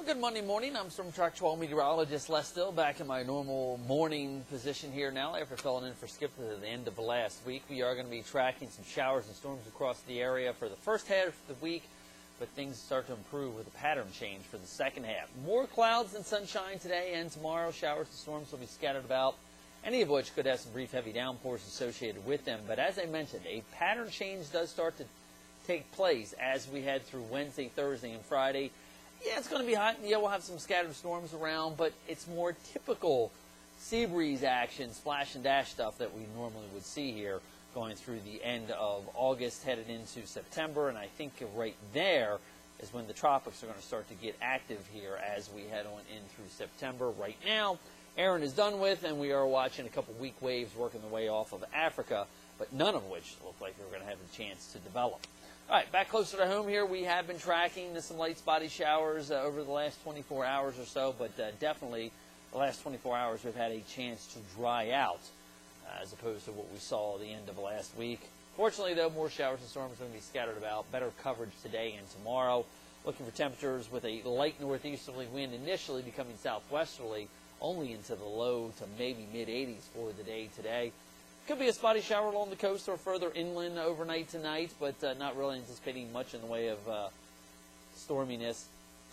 good Monday morning. I'm Storm Track 12 meteorologist Les Still, back in my normal morning position here now after filling in for Skip at the end of last week. We are going to be tracking some showers and storms across the area for the first half of the week, but things start to improve with a pattern change for the second half. More clouds than sunshine today and tomorrow. Showers and storms will be scattered about, any of which could have some brief heavy downpours associated with them. But as I mentioned, a pattern change does start to take place as we head through Wednesday, Thursday, and Friday. Yeah, it's going to be hot. Yeah, we'll have some scattered storms around, but it's more typical sea breeze action, splash and dash stuff that we normally would see here going through the end of August, headed into September. And I think right there is when the tropics are going to start to get active here as we head on in through September. Right now, Aaron is done with, and we are watching a couple weak waves working their way off of Africa, but none of which look like they're going to have a chance to develop. All right, back closer to home here, we have been tracking some light spotty showers over the last 24 hours or so, but definitely the last 24 hours we've had a chance to dry out as opposed to what we saw at the end of last week. Fortunately, though, more showers and storms are going to be scattered about. Better coverage today and tomorrow. Looking for temperatures with a light northeasterly wind initially becoming southwesterly, only into the low to maybe mid-80s for the day today. Could be a spotty shower along the coast or further inland overnight tonight, but not really anticipating much in the way of storminess.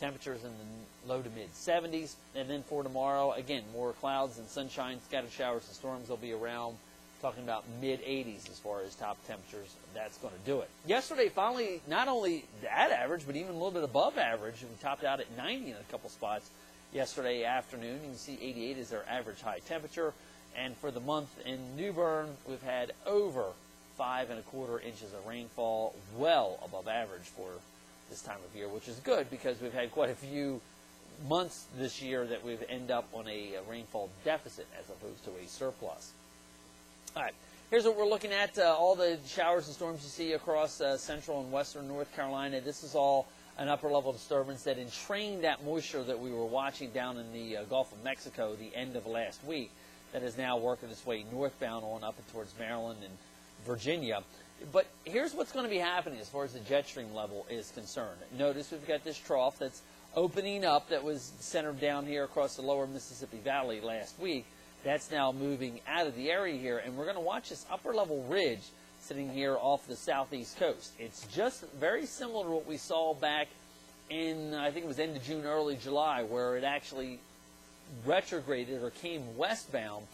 Temperatures in the low to mid-70s. And then for tomorrow, again, more clouds and sunshine, scattered showers and storms will be around. Talking about mid-80s as far as top temperatures. That's going to do it. Yesterday, finally, not only at average, but even a little bit above average. We topped out at 90 in a couple spots yesterday afternoon. You can see 88 is our average high temperature. And for the month in New Bern, we've had over 5 1/4 inches of rainfall, well above average for this time of year, which is good because we've had quite a few months this year that we've ended up on a rainfall deficit as opposed to a surplus. All right, here's what we're looking at. All the showers and storms you see across central and western North Carolina. This is all an upper-level disturbance that entrained that moisture that we were watching down in the Gulf of Mexico the end of last week. That is now working its way northbound on up and towards Maryland and Virginia. But here's what's going to be happening as far as the jet stream level is concerned. Notice we've got this trough that's opening up that was centered down here across the lower Mississippi Valley last week. That's now moving out of the area here, and we're going to watch this upper-level ridge sitting here off the southeast coast. It's just very similar to what we saw back in, I think it was end of June, early July, where it actually retrograded or came westbound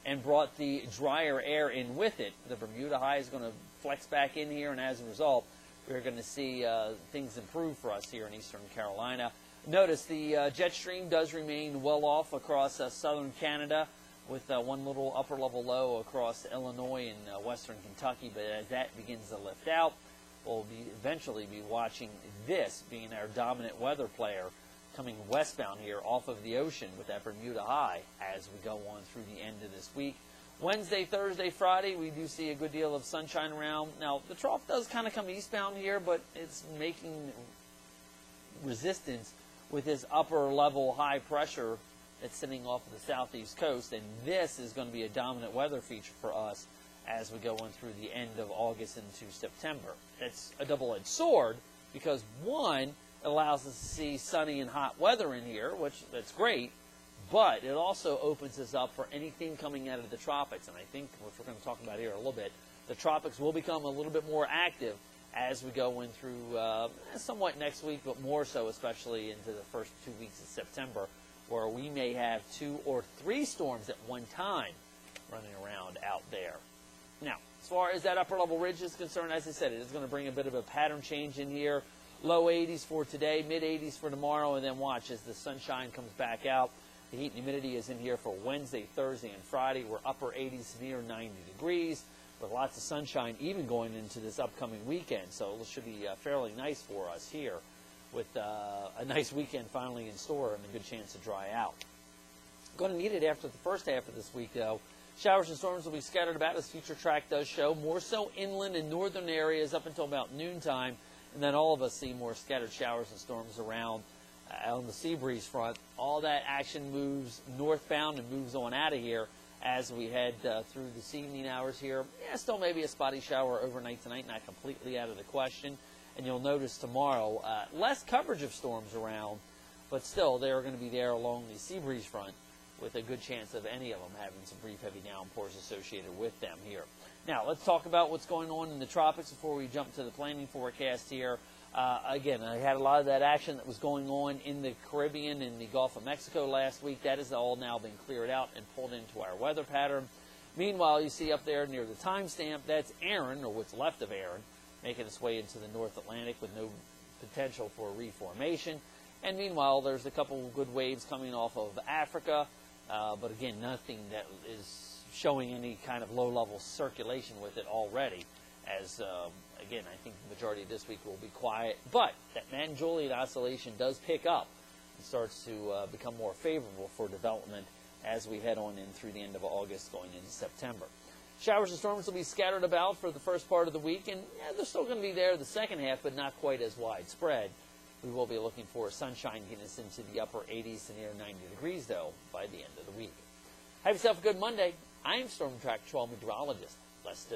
and brought the drier air in with it. The Bermuda high is going to flex back in here, and as a result, we're going to see things improve for us here in eastern Carolina. Notice the jet stream does remain well off across southern Canada with one little upper-level low across Illinois and western Kentucky, but as that begins to lift out, we'll eventually be watching this being our dominant weather player coming westbound here off of the ocean with that Bermuda high as we go on through the end of this week. Wednesday, Thursday, Friday, we do see a good deal of sunshine around. Now, the trough does kind of come eastbound here, but it's making resistance with this upper-level high pressure that's sitting off of the southeast coast, and this is going to be a dominant weather feature for us as we go on through the end of August into September. It's a double-edged sword because, one, it allows us to see sunny and hot weather in here, that's great, but it also opens us up for anything coming out of the tropics. And I think, which we're going to talk about here in a little bit, the tropics will become a little bit more active as we go in through somewhat next week, but more so especially into the first 2 weeks of September, where we may have 2 or 3 storms at one time running around out there. Now, as far as that upper-level ridge is concerned, as I said, it is going to bring a bit of a pattern change in here. Low 80s for today, mid-80s for tomorrow, and then watch as the sunshine comes back out. The heat and humidity is in here for Wednesday, Thursday, and Friday. We're upper 80s near 90 degrees with lots of sunshine even going into this upcoming weekend. So it should be fairly nice for us here with a nice weekend finally in store and a good chance to dry out. Going to need it after the first half of this week, though. Showers and storms will be scattered about, as Future Track does show, more so inland and northern areas up until about noontime. And then all of us see more scattered showers and storms around on the sea breeze front. All that action moves northbound and moves on out of here as we head through this evening hours here. Yeah, still maybe a spotty shower overnight tonight, not completely out of the question. And you'll notice tomorrow less coverage of storms around, but still they're going to be there along the sea breeze front with a good chance of any of them having some brief heavy downpours associated with them here. Now, let's talk about what's going on in the tropics before we jump to the planning forecast here. Again, I had a lot of that action that was going on in the Caribbean and the Gulf of Mexico last week. That has all now been cleared out and pulled into our weather pattern. Meanwhile, you see up there near the timestamp, that's Aaron, or what's left of Aaron, making its way into the North Atlantic with no potential for reformation. And meanwhile, there's a couple of good waves coming off of Africa, but again, nothing that is showing any kind of low-level circulation with it already, as, again, I think the majority of this week will be quiet. But that Mann-Julian oscillation does pick up and starts to become more favorable for development as we head on in through the end of August going into September. Showers and storms will be scattered about for the first part of the week, and they're still going to be there the second half, but not quite as widespread. We will be looking for sunshine getting us into the upper 80s to near 90 degrees, though, by the end of the week. Have yourself a good Monday. I'm Storm Track 12 meteorologist Les Still.